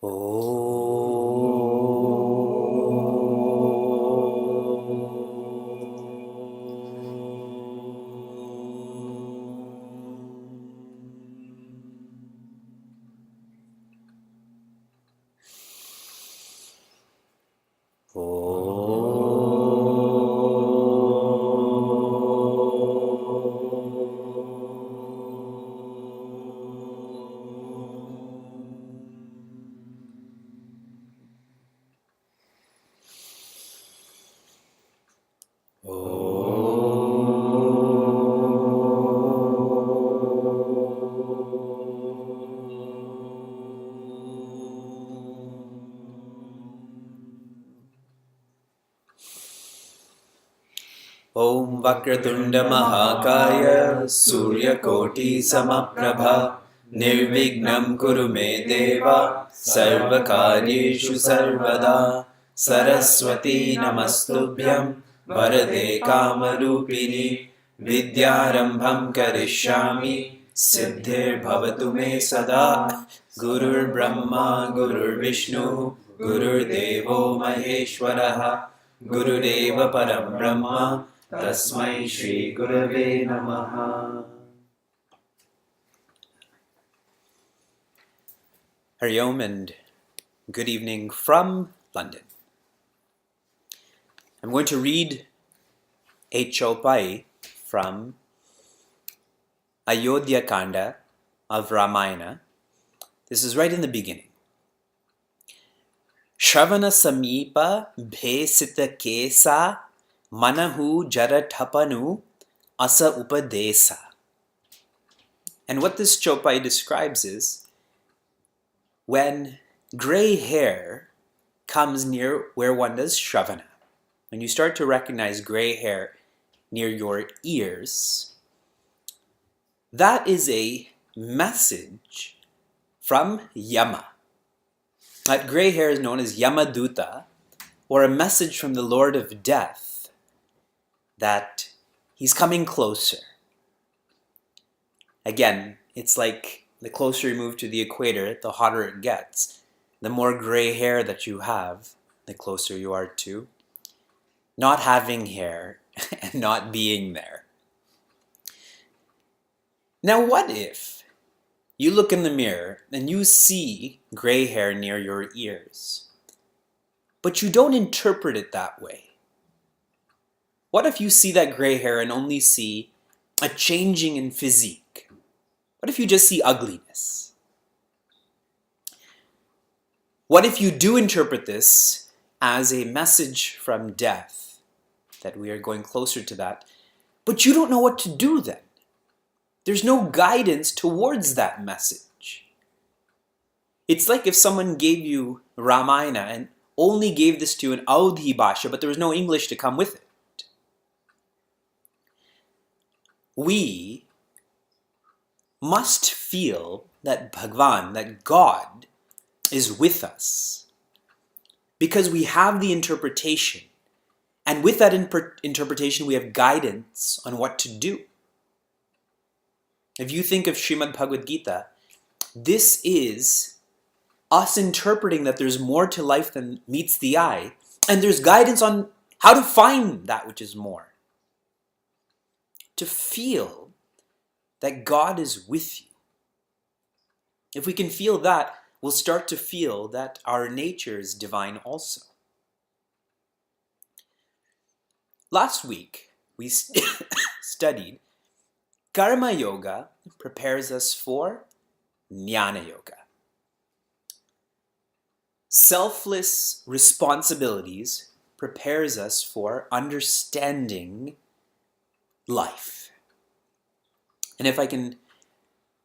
Om Vakratunda Mahakaya Suryakoti Samaprabha Nirvignam Kuru Me Deva Sarvakaryeshu Sarvada Saraswati Namastubhyam Varade Kamarupini Vidyarambham Karishyami Siddhir Bhavatu Me Sada Gurur Brahma Gurur Vishnu Gurur Devo Maheshwaraha Gurudeva Param Brahma Tasmai Shri Gurave Namaha. Hari Om and good evening from London. I'm going to read a chopai from Ayodhya Kanda of Ramayana. This is right in the beginning. Shravana Samipa Bhesita Kesa Manahu Jaratapanu Asa Upadesa. And what this chopai describes is when gray hair comes near where one does Shravana, when you start to recognize gray hair near your ears, that is a message from Yama. That gray hair is known as Yamaduta, or a message from the Lord of Death, that he's coming closer. Again, it's like the closer you move to the equator, the hotter it gets. The more gray hair that you have, the closer you are to not having hair and not being there. Now, what if you look in the mirror and you see gray hair near your ears, but you don't interpret it that way? What if you see that gray hair and only see a changing in physique? What if you just see ugliness? What if you do interpret this as a message from death, that we are going closer to that, but you don't know what to do then? There's no guidance towards that message. It's like if someone gave you Ramayana and only gave this to you in Audhi Bhasha, but there was no English to come with it. We must feel that Bhagwan, that God, is with us because we have the interpretation, and with that interpretation we have guidance on what to do. If you think of Srimad Bhagavad Gita, this is us interpreting that there's more to life than meets the eye, and there's guidance on how to find that which is more. To feel that God is with you. If we can feel that, we'll start to feel that our nature is divine also. Last week, we studied Karma Yoga prepares us for Jnana Yoga. Selfless responsibilities prepares us for understanding life. And if I can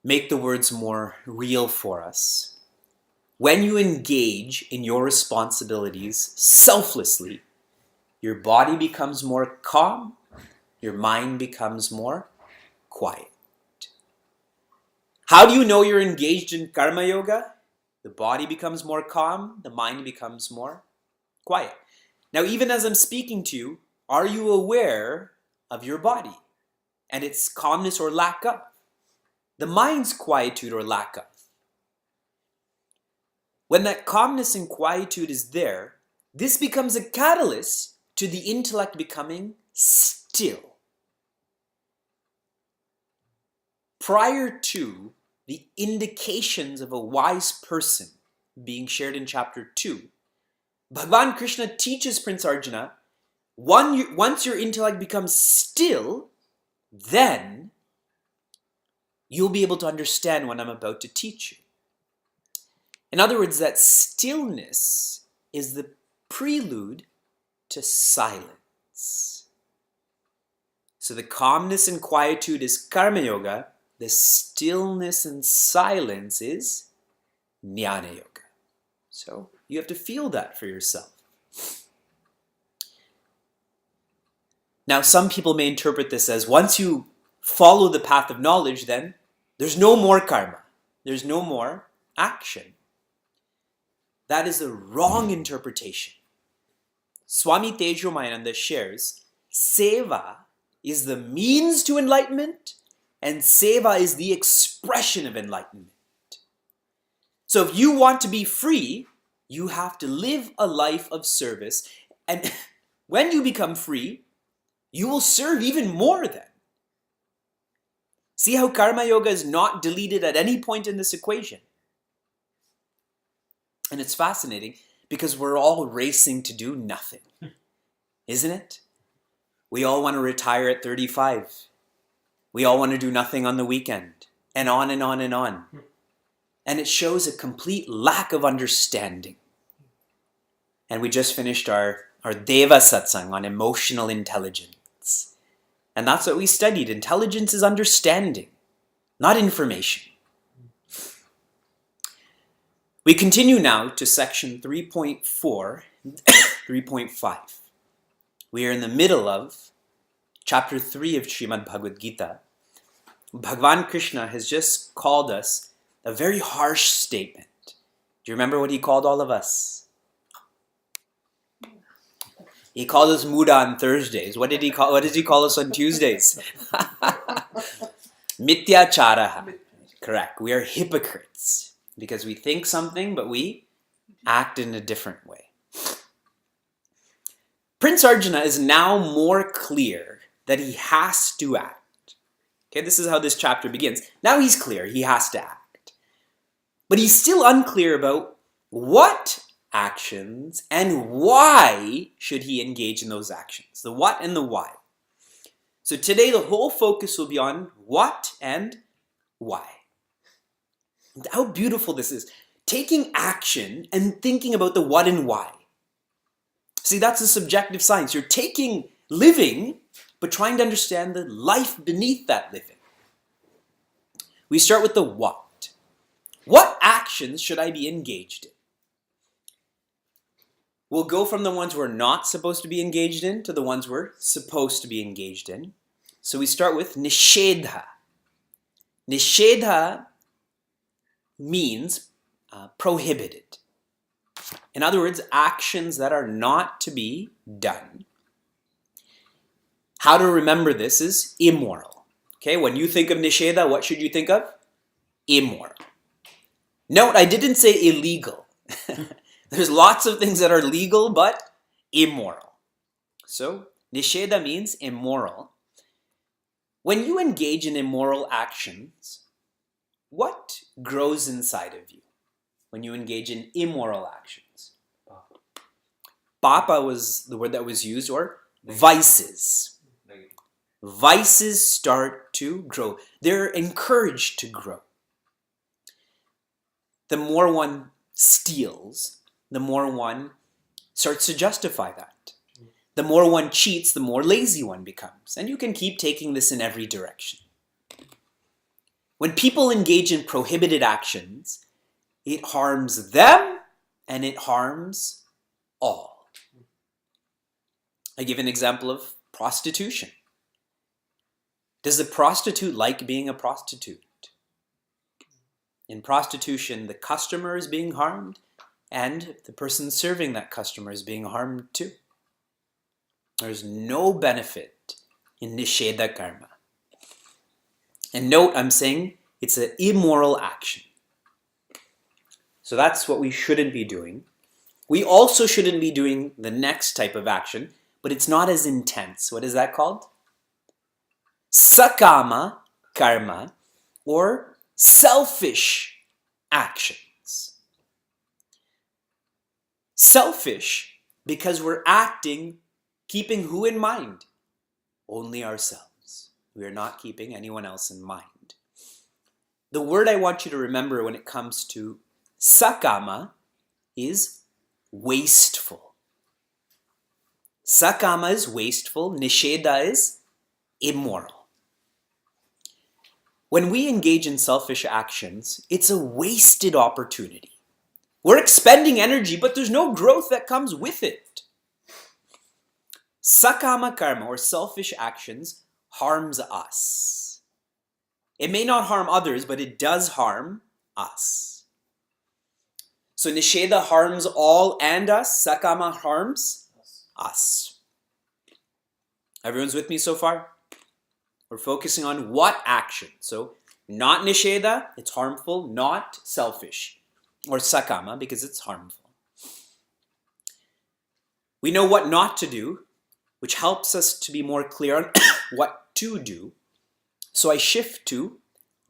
make the words more real for us, when you engage in your responsibilities selflessly, your body becomes more calm, your mind becomes more quiet. How do you know you're engaged in Karma Yoga? The body becomes more calm, the mind becomes more quiet. Now, even as I'm speaking to you, are you aware of your body and its calmness or lack of? The mind's quietude or lack of. When that calmness and quietude is there, this becomes a catalyst to the intellect becoming still. Prior to the indications of a wise person being shared in chapter 2, Bhagavan Krishna teaches Prince Arjuna, once your intellect becomes still, then you'll be able to understand what I'm about to teach you. In other words, that stillness is the prelude to silence. So the calmness and quietude is Karma Yoga, the stillness and silence is Jnana Yoga. So you have to feel that for yourself. Now, some people may interpret this as once you follow the path of knowledge, then there's no more karma. There's no more action. That is a wrong interpretation. Swami Tejomayananda shares, Seva is the means to enlightenment, and Seva is the expression of enlightenment. So if you want to be free, you have to live a life of service. And when you become free, you will serve even more then. See how Karma Yoga is not deleted at any point in this equation. And it's fascinating because we're all racing to do nothing, isn't it? We all want to retire at 35. We all want to do nothing on the weekend, and on and on and on. And it shows a complete lack of understanding. And we just finished our Deva Satsang on emotional intelligence. And that's what we studied. Intelligence is understanding, not information. We continue now to section 3.4, 3.5. We are in the middle of chapter 3 of Srimad Bhagavad Gita. Bhagavan Krishna has just called us a very harsh statement. Do you remember what he called all of us? He called us Muda on Thursdays. What does he call us on Tuesdays? Mityacharaha. Correct. We are hypocrites because we think something, but we act in a different way. Prince Arjuna is now more clear that he has to act. Okay, this is how this chapter begins. Now he's clear, he has to act. But he's still unclear about what actions and why should he engage in those actions. The what and the why. So today the whole focus will be on what and why. How beautiful this is. Taking action and thinking about the what and why. See, that's a subjective science. You're taking living, but trying to understand the life beneath that living. We start with the what. What actions should I be engaged in? We'll go from the ones we're not supposed to be engaged in to the ones we're supposed to be engaged in. So we start with nishedha. Nishedha means prohibited. In other words, actions that are not to be done. How to remember this is immoral. Okay, when you think of nishedha, what should you think of? Immoral. Note, I didn't say illegal. There's lots of things that are legal but immoral. So, nishedha means immoral. When you engage in immoral actions, what grows inside of you when you engage in immoral actions? Papa was the word that was used, or vices. Vices start to grow. They're encouraged to grow. The more one steals, the more one starts to justify that. The more one cheats, the more lazy one becomes. And you can keep taking this in every direction. When people engage in prohibited actions, it harms them and it harms all. I give an example of prostitution. Does the prostitute like being a prostitute? In prostitution, the customer is being harmed and the person serving that customer is being harmed too. There's no benefit in nishedha karma. And note, I'm saying it's an immoral action. So that's what we shouldn't be doing. We also shouldn't be doing the next type of action, but it's not as intense. What is that called? Sakama karma, or selfish actions. Selfish because we're acting, keeping who in mind? Only ourselves. We are not keeping anyone else in mind. The word I want you to remember when it comes to sakama is wasteful. Sakama is wasteful. Nisheda is immoral. When we engage in selfish actions, it's a wasted opportunity. We're expending energy, but there's no growth that comes with it. Sakama karma, or selfish actions, harms us. It may not harm others, but it does harm us. So nisheda harms all and us. Sakama harms us. Everyone's with me so far? We're focusing on what action. So not nisheda, it's harmful, not selfish. Or sakama, because it's harmful. We know what not to do, which helps us to be more clear on what to do. So I shift to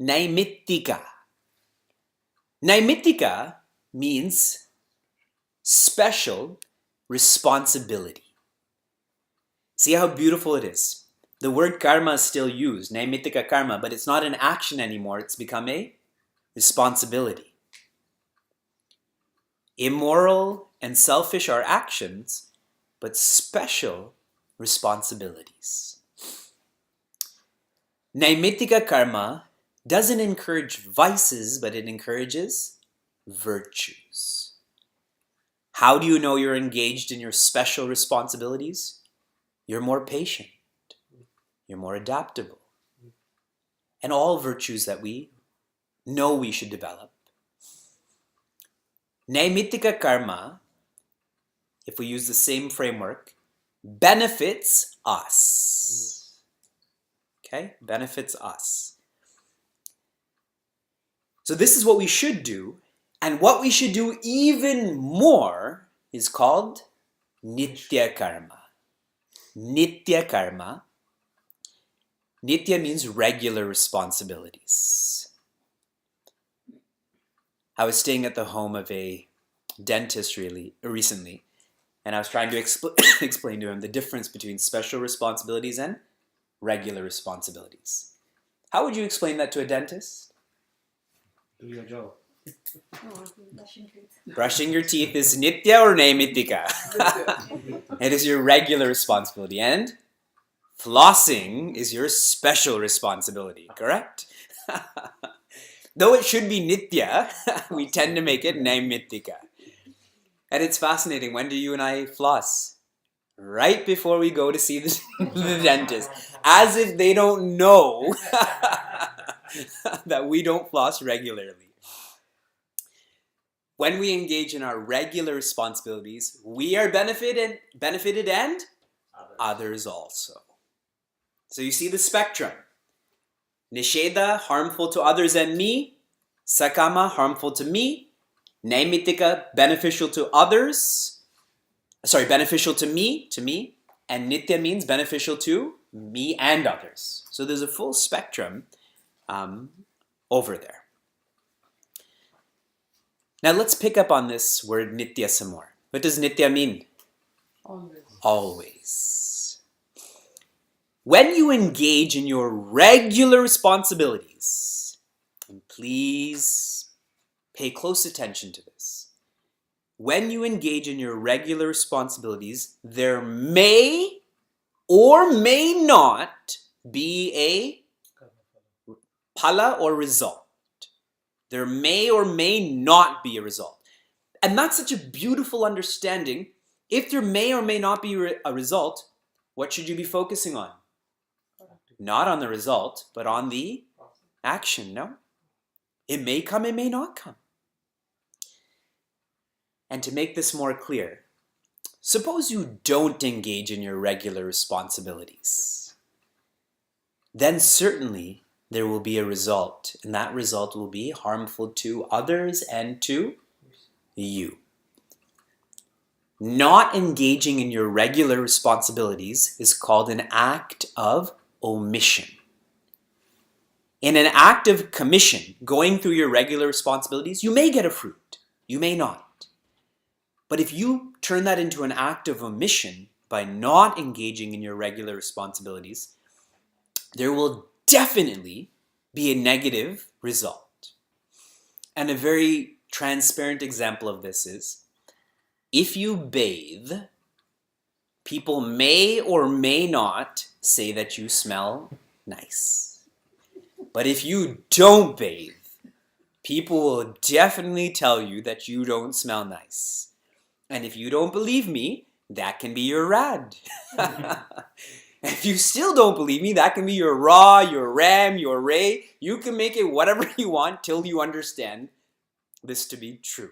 naimittika. Naimittika means special responsibility. See how beautiful it is? The word karma is still used, naimittika karma, but it's not an action anymore. It's become a responsibility. Immoral and selfish are actions, but special responsibilities. Naimittika karma doesn't encourage vices, but it encourages virtues. How do you know you're engaged in your special responsibilities? You're more patient. You're more adaptable. And all virtues that we know we should develop. Naimittika karma, if we use the same framework, benefits us. Okay? Benefits us. So this is what we should do, and what we should do even more is called nitya karma. Nitya karma. Nitya means regular responsibilities. I was staying at the home of a dentist recently, and I was trying to explain to him the difference between special responsibilities and regular responsibilities. How would you explain that to a dentist? Do your job. Brushing your teeth is nitya or naimittika? It is your regular responsibility. And flossing is your special responsibility, correct? Though it should be nitya, we tend to make it naimittika. And it's fascinating. When do you and I floss? Right before we go to see the dentist. As if they don't know that we don't floss regularly. When we engage in our regular responsibilities, we are benefited and others also. So you see the spectrum. Nisheda, harmful to others and me. Sakama, harmful to me. Naimittika, beneficial to others. Beneficial to me. And nitya means beneficial to me and others. So there's a full spectrum over there. Now let's pick up on this word nitya some more. What does nitya mean? Always. When you engage in your regular responsibilities, and please pay close attention to this. When you engage in your regular responsibilities, there may or may not be a phala or result. There may or may not be a result. And that's such a beautiful understanding. If there may or may not be a result, what should you be focusing on? Not on the result, but on the action, no? It may come, it may not come. And to make this more clear, suppose you don't engage in your regular responsibilities. Then certainly there will be a result, and that result will be harmful to others and to you. Not engaging in your regular responsibilities is called an act of omission. In an act of commission, going through your regular responsibilities, you may get a fruit. You may not. But if you turn that into an act of omission by not engaging in your regular responsibilities, there will definitely be a negative result. And a very transparent example of this is, if you bathe, people may or may not say that you smell nice. But if you don't bathe, people will definitely tell you that you don't smell nice. And if you don't believe me, that can be your rad. If you still don't believe me, that can be your raw, your ram, your ray. You can make it whatever you want till you understand this to be true.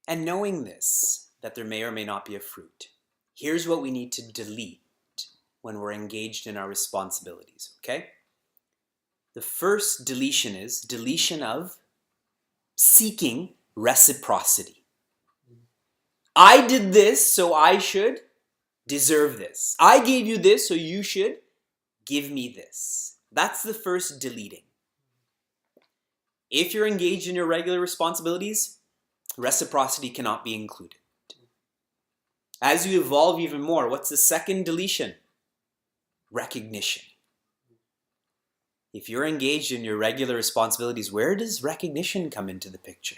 And knowing this, that there may or may not be a fruit, here's what we need to delete when we're engaged in our responsibilities, okay? The first deletion is deletion of seeking reciprocity. I did this, so I should deserve this. I gave you this, so you should give me this. That's the first deleting. If you're engaged in your regular responsibilities, reciprocity cannot be included. As you evolve even more, what's the second deletion? Recognition. If you're engaged in your regular responsibilities, where does recognition come into the picture?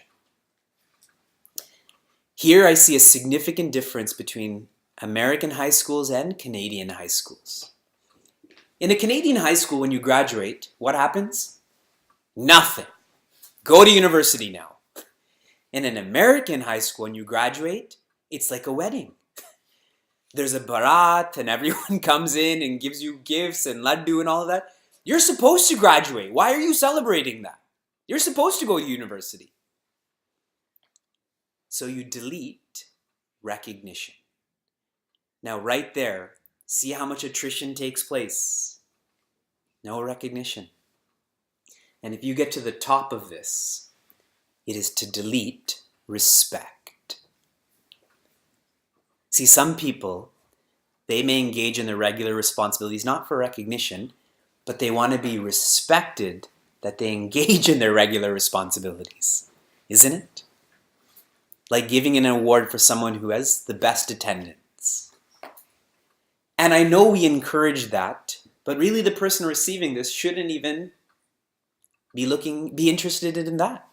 Here I see a significant difference between American high schools and Canadian high schools. In a Canadian high school, when you graduate, what happens? Nothing. Go to university now. In an American high school, when you graduate, it's like a wedding. There's a barat and everyone comes in and gives you gifts and laddu and all of that. You're supposed to graduate. Why are you celebrating that? You're supposed to go to university. So you delete recognition. Now right there, see how much attrition takes place. No recognition. And if you get to the top of this, it is to delete respect. See, some people, they may engage in their regular responsibilities not for recognition, but they want to be respected that they engage in their regular responsibilities. Isn't it? Like giving an award for someone who has the best attendance. And I know we encourage that, but really the person receiving this shouldn't even be interested in that.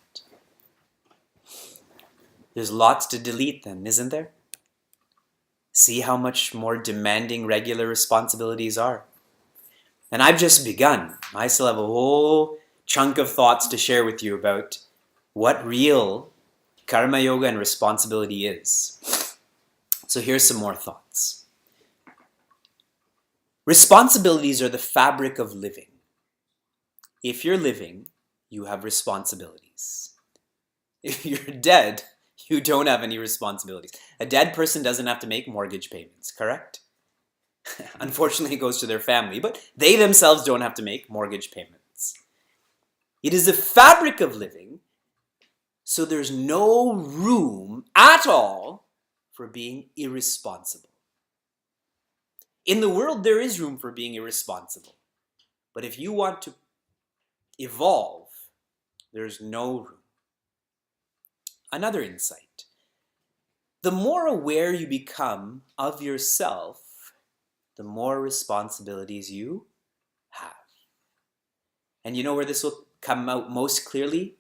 There's lots to delete then, isn't there? See how much more demanding regular responsibilities are. And I've just begun. I still have a whole chunk of thoughts to share with you about what real karma yoga and responsibility is. So here's some more thoughts. Responsibilities are the fabric of living. If you're living, you have responsibilities. If you're dead, you don't have any responsibilities. A dead person doesn't have to make mortgage payments, correct? Unfortunately, it goes to their family, but they themselves don't have to make mortgage payments. It is the fabric of living, so there's no room at all for being irresponsible. In the world, there is room for being irresponsible. But if you want to evolve, there's no room. Another insight. The more aware you become of yourself, the more responsibilities you have. And you know where this will come out most clearly?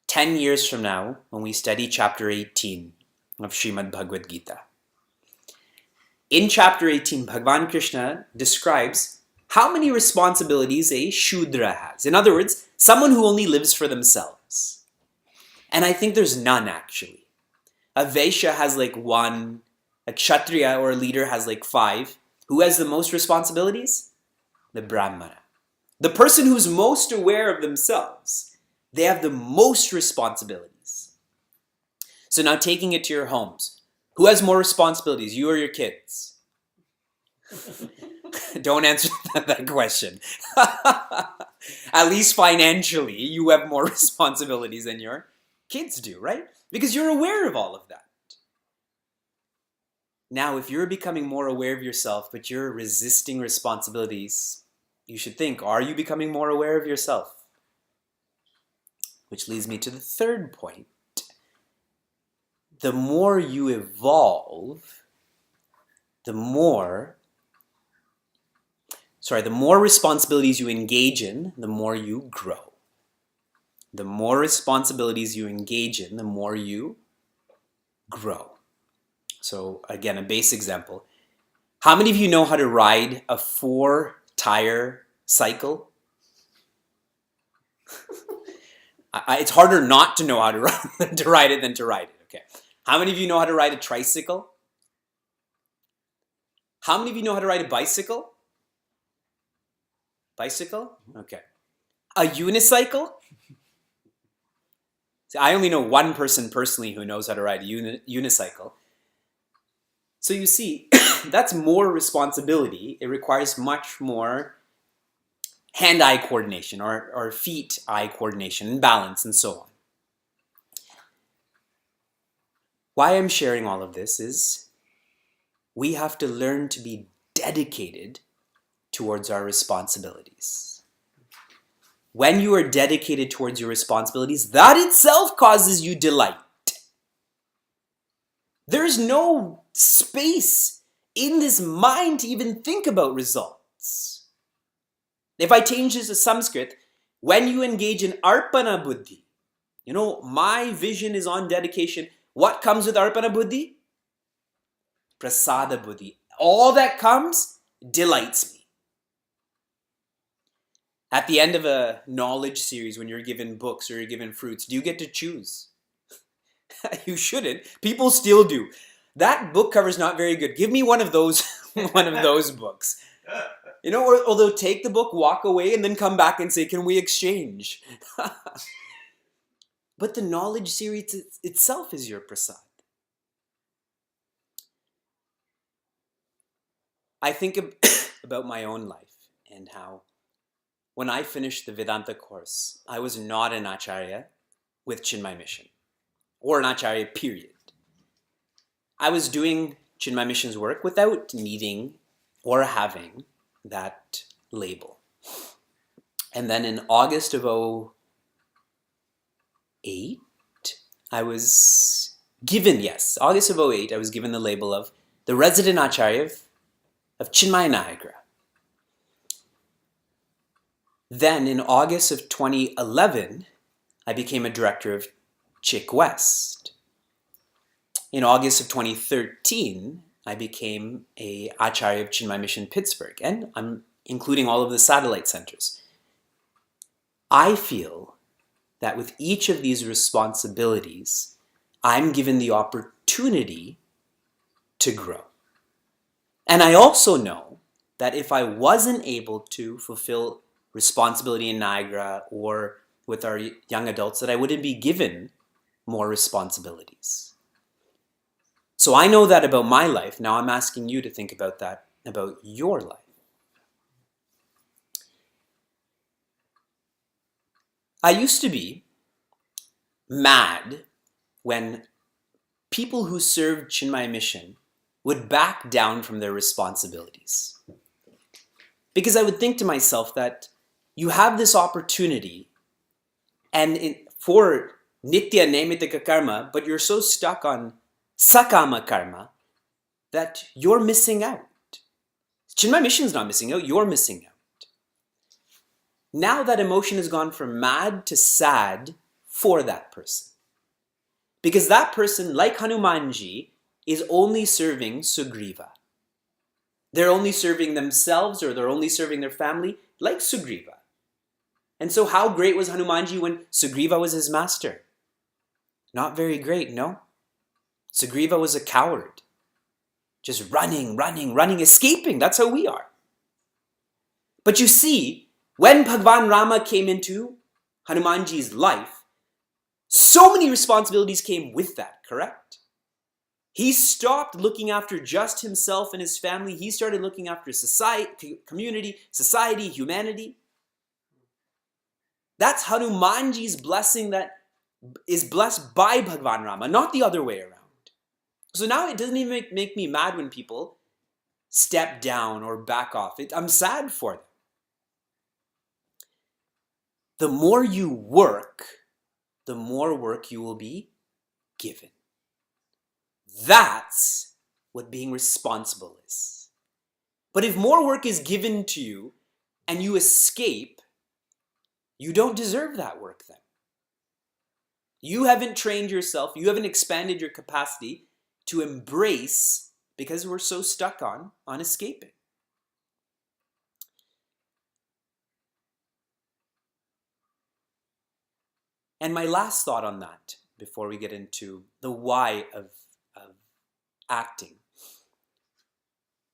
10 years from now, when we study chapter 18 of Srimad Bhagavad Gita. In chapter 18, Bhagavan Krishna describes how many responsibilities a Shudra has. In other words, someone who only lives for themselves. And I think there's none actually. A Vaishya has like 1, a Kshatriya or a leader has like 5. Who has the most responsibilities? The Brahmana. The person who's most aware of themselves. They have the most responsibilities. So now taking it to your homes. Who has more responsibilities, you or your kids? Don't answer that question. At least financially, you have more responsibilities than your kids do, right? Because you're aware of all of that. Now, if you're becoming more aware of yourself, but you're resisting responsibilities, you should think, are you becoming more aware of yourself? Which leads me to the third point. The more you evolve, the more responsibilities you engage in, the more you grow. The more responsibilities you engage in, the more you grow. So again, a base example. How many of you know how to ride a 4-tire cycle? It's harder not to know how to ride it than to ride it. Okay. How many of you know how to ride a tricycle? How many of you know how to ride a bicycle? Bicycle? Okay. A unicycle? See, I only know one person personally who knows how to ride a unicycle. So you see, that's more responsibility. It requires much more hand-eye coordination or feet-eye coordination and balance and so on. Why I'm sharing all of this is we have to learn to be dedicated towards our responsibilities. When you are dedicated towards your responsibilities, that itself causes you delight. There's no space in this mind to even think about results. If I change this to Sanskrit, when you engage in arpana buddhi, my vision is on dedication. What comes with arpana buddhi? Prasada buddhi. All that comes delights me. At the end of a knowledge series, when you're given books or you're given fruits, do you get to choose? You shouldn't. People still do. That book cover's not very good. Give me one of those books. Or they'll take the book, walk away, and then come back and say, can we exchange? But the knowledge series itself is your prasad. I think about my own life and how when I finished the Vedanta course, I was not an Acharya with Chinmaya Mission, or an Acharya, period. I was doing Chinmaya Mission's work without needing or having that label. And then in August of 2008, I was given the label of the resident Acharya of Chinmaya Niagara. Then in August of 2011, I became a director of Chick West. In August of 2013, I became a Acharya of Chinmaya Mission Pittsburgh, and I'm including all of the satellite centers. I feel that with each of these responsibilities, I'm given the opportunity to grow. And I also know that if I wasn't able to fulfill responsibility in Niagara or with our young adults, that I wouldn't be given more responsibilities. So I know that about my life. Now I'm asking you to think about that, about your life. I used to be mad when people who served Chinmaya Mission would back down from their responsibilities. Because I would think to myself that you have this opportunity and for nitya naimittika karma, but you're so stuck on sakama karma that you're missing out. Chinmaya Mission is not missing out, you're missing out. Now that emotion has gone from mad to sad for that person. Because that person, like Hanumanji, is only serving Sugriva. They're only serving themselves or they're only serving their family like Sugriva. And so how great was Hanumanji when Sugriva was his master? Not very great, no? Sugriva was a coward. Just running, escaping. That's how we are. But you see, when Bhagwan Rama came into Hanumanji's life, so many responsibilities came with that, correct? He stopped looking after just himself and his family. He started looking after society, community, society, humanity. That's Hanumanji's blessing that is blessed by Bhagwan Rama, not the other way around. So now it doesn't even make me mad when people step down or back off. I'm sad for them. The more you work, the more work you will be given. That's what being responsible is. But if more work is given to you and you escape, you don't deserve that work then. You haven't trained yourself, you haven't expanded your capacity to embrace, because we're so stuck on escaping. And my last thought on that, before we get into the why of acting.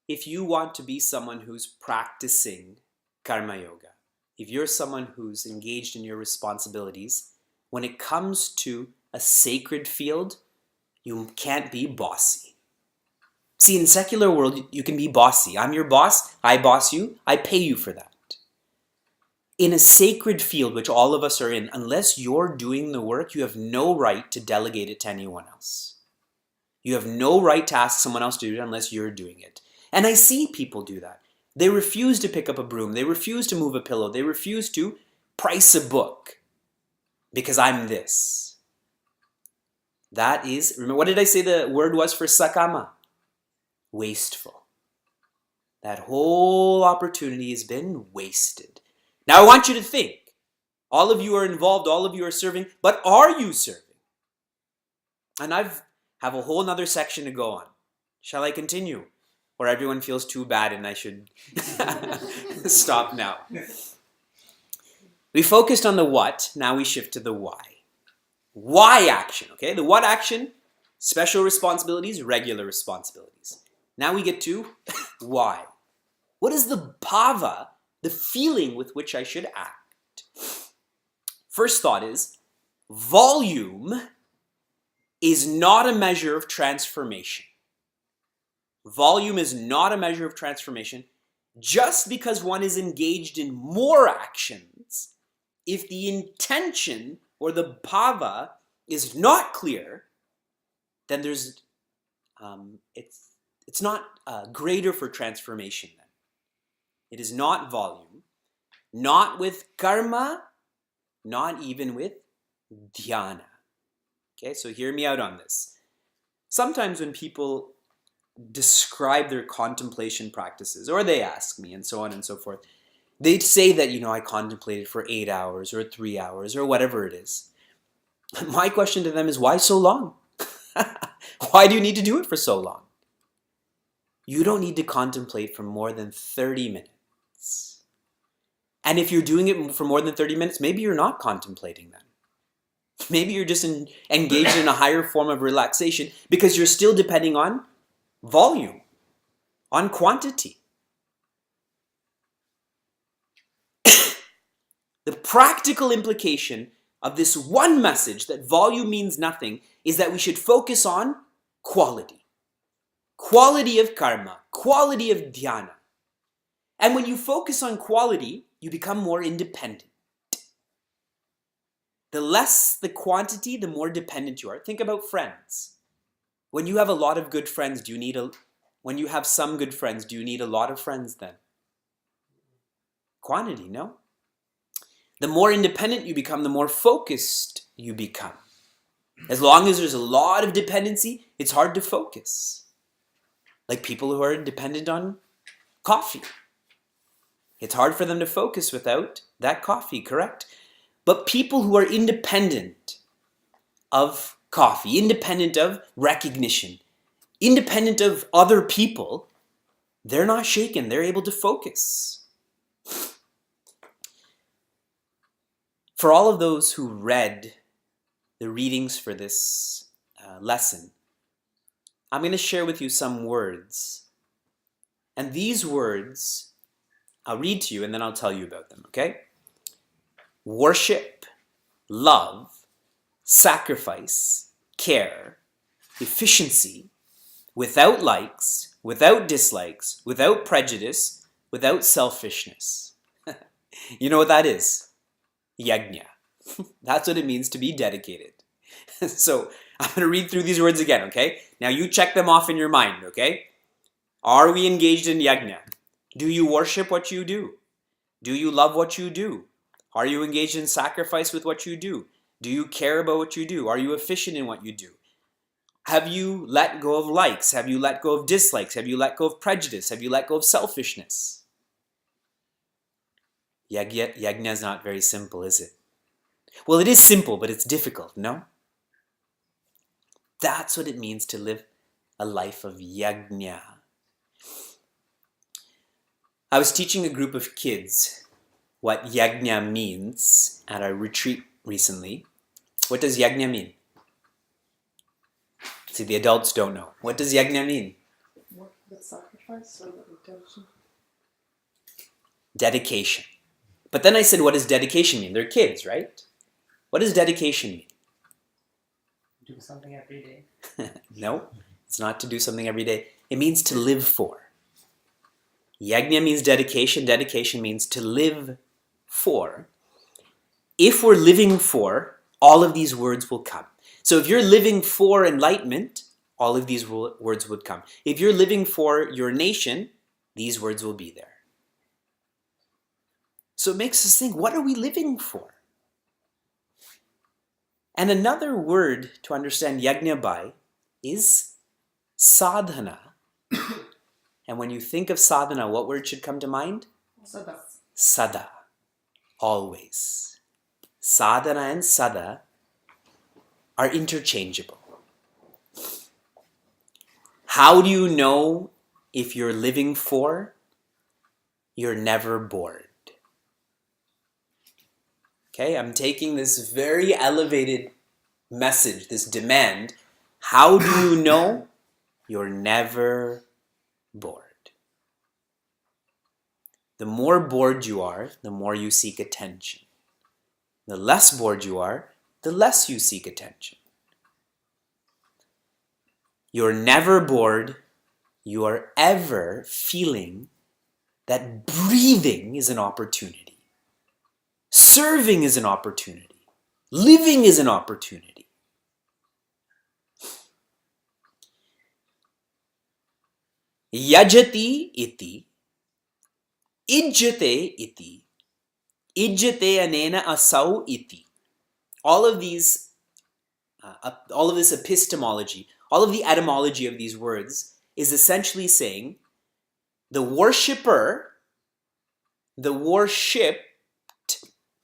If you want to be someone who's practicing karma yoga, if you're someone who's engaged in your responsibilities, when it comes to a sacred field, you can't be bossy. See, in secular world, you can be bossy. I'm your boss, I boss you, I pay you for that. In a sacred field, which all of us are in, unless you're doing the work, you have no right to delegate it to anyone else. You have no right to ask someone else to do it unless you're doing it. And I see people do that. They refuse to pick up a broom. They refuse to move a pillow. They refuse to price a book because I'm this. That is, remember, what did I say the word was for sakama? Wasteful. That whole opportunity has been wasted. Now I want you to think. All of you are involved, all of you are serving, but are you serving? And I have a whole nother section to go on. Shall I continue? Or everyone feels too bad and I should stop now. We focused on the what, now we shift to the why. Why action, okay? The what action, special responsibilities, regular responsibilities. Now we get to why. What is the bhava, the feeling with which I should act? First thought is, volume is not a measure of transformation. Volume is not a measure of transformation. Just because one is engaged in more actions, if the intention or the bhava is not clear, then there's it's not greater for transformation then. It is not volume, not with karma, not even with dhyana. Okay, so hear me out on this. Sometimes when people describe their contemplation practices, or they ask me and so on and so forth, they'd say that, I contemplated for 8 hours or 3 hours or whatever it is. My question to them is, why so long? Why do you need to do it for so long? You don't need to contemplate for more than 30 minutes. And if you're doing it for more than 30 minutes, maybe you're not contemplating then. Maybe you're just engaged in a higher form of relaxation because you're still depending on volume, on quantity. The practical implication of this one message that volume means nothing is that we should focus on quality. Quality of karma, quality of dhyana. And when you focus on quality, you become more independent. The less the quantity, the more dependent you are. Think about friends. When you have a lot of good friends, when you have some good friends, do you need a lot of friends then? Quantity, no? The more independent you become, the more focused you become. As long as there's a lot of dependency, it's hard to focus. Like people who are dependent on coffee. It's hard for them to focus without that coffee, correct? But people who are independent of coffee, independent of recognition, independent of other people, they're not shaken. They're able to focus. For all of those who read the readings for this lesson, I'm going to share with you some words. And these words, I'll read to you and then I'll tell you about them, okay? Worship, love, sacrifice, care, efficiency, without likes, without dislikes, without prejudice, without selfishness. You know what that is? Yajna. That's what it means to be dedicated. So I'm going to read through these words again, okay? Now you check them off in your mind, okay? Are we engaged in yajna? Do you worship what you do? Do you love what you do? Are you engaged in sacrifice with what you do? Do you care about what you do? Are you efficient in what you do? Have you let go of likes? Have you let go of dislikes? Have you let go of prejudice? Have you let go of selfishness? Yajna is not very simple, is it? Well, it is simple, but it's difficult, no? That's what it means to live a life of yajna. I was teaching a group of kids what yajna means at a retreat recently. What does yajna mean? See, the adults don't know. What does yajna mean? What, the sacrifice or the intention? Dedication. But then I said, what does dedication mean? They're kids, right? What does dedication mean? Do something every day. No, it's not to do something every day. It means to live for. Yajna means dedication. Dedication means to live for. If we're living for, all of these words will come. So if you're living for enlightenment, all of these words would come. If you're living for your nation, these words will be there. So it makes us think, what are we living for? And another word to understand yajna by is sadhana. And when you think of sadhana, what word should come to mind? Sada. Sada. Always. Sadhana and sada are interchangeable. How do you know if you're living for? You're never bored. Okay, I'm taking this very elevated message, this demand. How do you know? You're never bored. The more bored you are, the more you seek attention. The less bored you are, the less you seek attention. You're never bored. You are ever feeling that breathing is an opportunity. Serving is an opportunity. Living is an opportunity. Yajati iti, ijjate iti, ijjate anena asau iti. All of this epistemology, all of the etymology of these words is essentially saying the worshipper, the worshipped,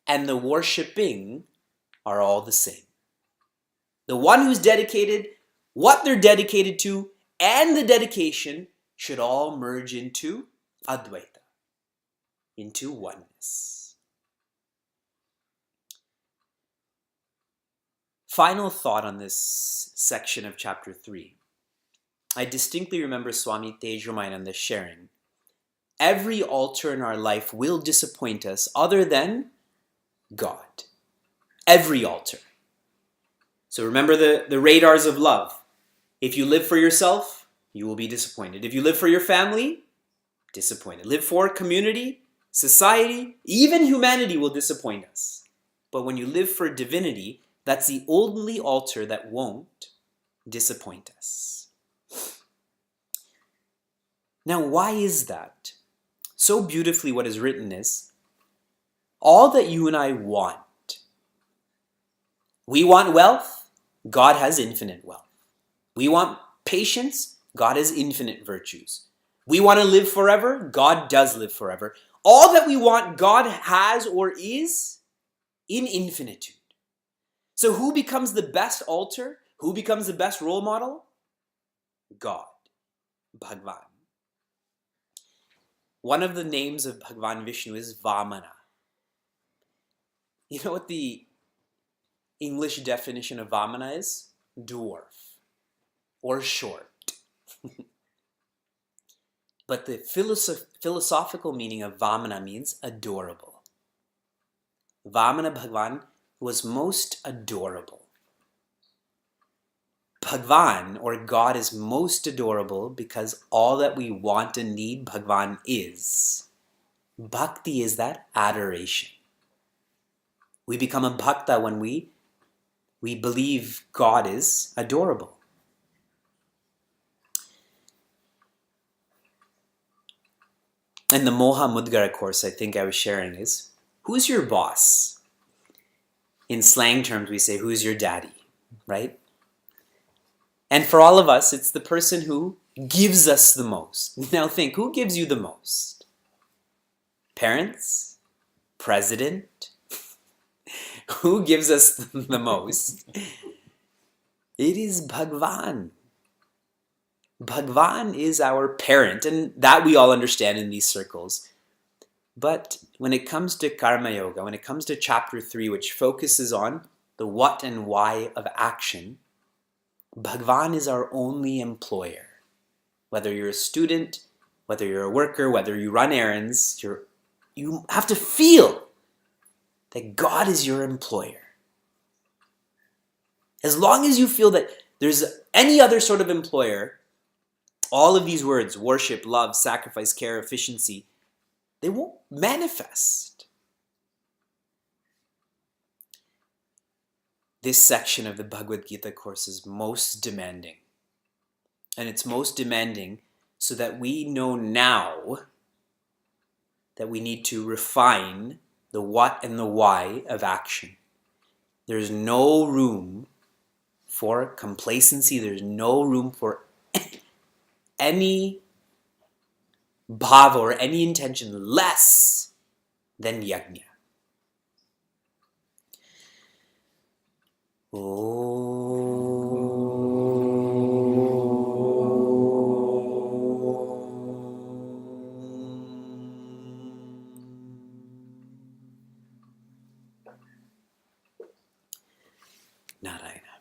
and the worshipping are all the same. The one who's dedicated, what they're dedicated to, and the dedication should all merge into Advaita, into oneness. Final thought on this section of chapter 3. I distinctly remember Swami Tejomayananda sharing, every altar in our life will disappoint us other than God. Every altar. So remember the radars of love. If you live for yourself, you will be disappointed. If you live for your family, disappointed. Live for community, society, even humanity will disappoint us. But when you live for divinity, that's the only altar that won't disappoint us. Now, why is that? So beautifully what is written is, all that you and I want. We want wealth, God has infinite wealth. We want patience, God has infinite virtues. We want to live forever, God does live forever. All that we want, God has or is in infinitude. So who becomes the best altar? Who becomes the best role model? God, Bhagwan. One of the names of Bhagwan Vishnu is Vamana. You know what the English definition of Vamana is? Dwarf or short. But the philosophical meaning of Vamana means adorable. Vamana Bhagwan was most adorable. Bhagwan, or God, is most adorable because all that we want and need, Bhagwan is. Bhakti is that adoration. We become a bhakta when we believe God is adorable. And the Moha Mudgara course I think I was sharing is, who's your boss? In slang terms, we say, who's your daddy, right? And for all of us, it's the person who gives us the most. Now think, who gives you the most? Parents? President? Who gives us the most? It is Bhagwan. Bhagwan is our parent, and that we all understand in these circles. But when it comes to Karma Yoga, when it comes to chapter 3, which focuses on the what and why of action, Bhagwan is our only employer. Whether you're a student, whether you're a worker, whether you run errands, you have to feel that God is your employer. As long as you feel that there's any other sort of employer, all of these words, worship, love, sacrifice, care, efficiency, they won't manifest. This section of the Bhagavad Gita course is most demanding. And it's most demanding so that we know now that we need to refine the what and the why of action. There's no room for complacency. There's no room for any bhava or any intention less than yajna. Narayana.